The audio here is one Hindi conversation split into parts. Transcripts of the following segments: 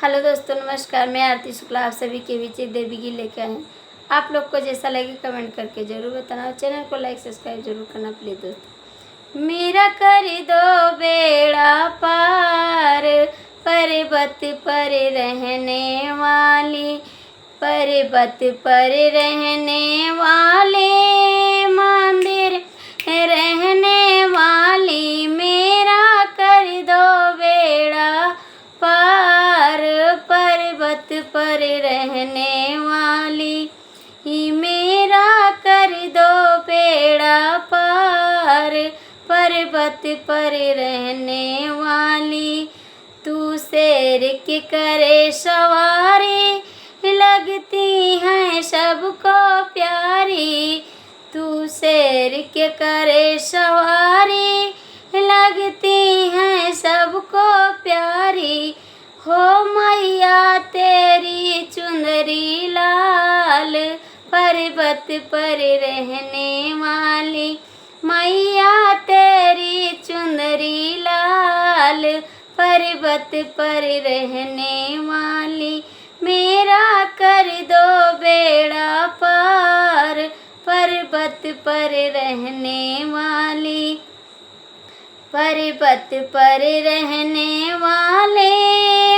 हेलो दोस्तों, नमस्कार। मैं आरती शुक्ला आप सभी के बीच एक देवी गीत लेकर आए हैं। आप लोग को जैसा लगे कमेंट करके ज़रूर बताना और चैनल को लाइक सब्सक्राइब जरूर करना प्लीज़ दोस्तों। मेरा कर दो बेड़ा पार, पर्वत पर रहने वाली, पर्वत पर रहने वाले, मंदिर रहने वाली। मेरा कर दो बेड़ा पार, पर्वत पर रहने वाली। ही मेरा कर दो बेड़ा पार, पर्वत पर रहने वाली। तू शेर के करे सवारी, लगती हैं सबको प्यारी। तू शेर के करे सवारी, लगती हैं सबको प्यारी। हो मैया तेरी चुनरी लाल, पर्वत पर रहने वाली। मैया तेरी चुनरी लाल, पर्वत पर रहने वाली। मेरा कर दो बेड़ा पार, पर्वत पर रहने वाली, पर्वत पर रहने वाले,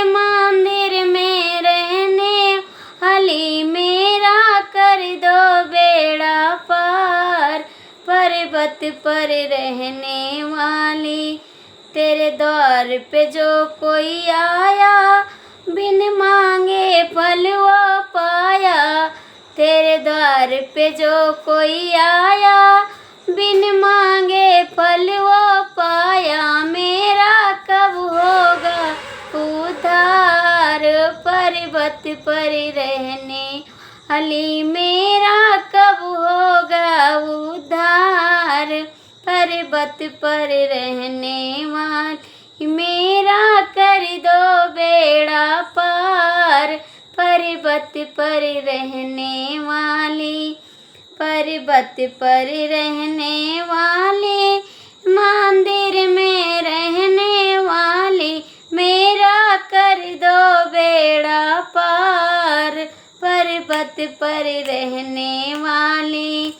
मंदिर में रहने वाली। मेरा कर दो बेड़ा पार, पर्वत पर रहने वाली। तेरे द्वार पे जो कोई आया, बिन मांगे फल वो पाया। तेरे द्वार पे जो कोई आया, बिन मांगे फल वो पाया। मेरा कब होगा उद्धार, पर्वत पर रहने वाली। मेरा कब होगा उद्धार, पर्वत पर रहने वाली। मेरा कर दो बेड़ा पार, पर्वत पर रहने वाली, पर्वत पर रहने वाले, मंदिर में रहने वाली। मेरा कर दो बेड़ा पार, पर्वत पर रहने वाली।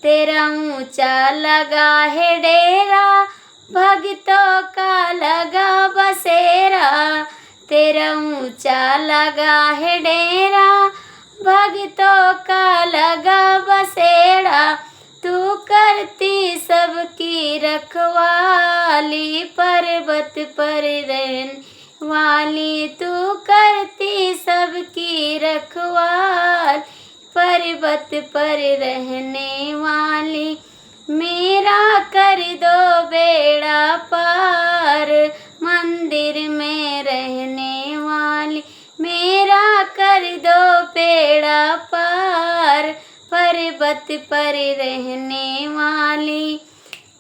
तेरा ऊंचा लगा है डेरा, भक्तों का लगा बसेरा। तेरा ऊंचा लगा है डेरा, भक्तों का लगा बसेरा। तू करती सबकी रखवाली, पर्वत पर रहने वाली। तू करती सबकी रखवाली, पर्वत पर रहने वाली। मेरा कर दो बेड़ा पार, मंदिर में रहने वाली। मेरा कर दो बेड़ा पार, पर्वत पर रहने वाली,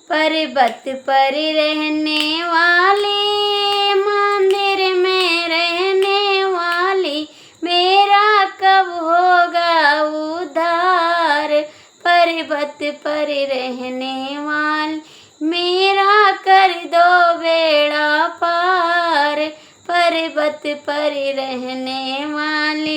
पर्वत पर रहने वाली, मंदिर में रहने वाली। मेरा कब होगा उद्धार, पर्वत पर रहने वाली। मेरा कर दो बेड़ा पार, पर्वत पर रहने वाली।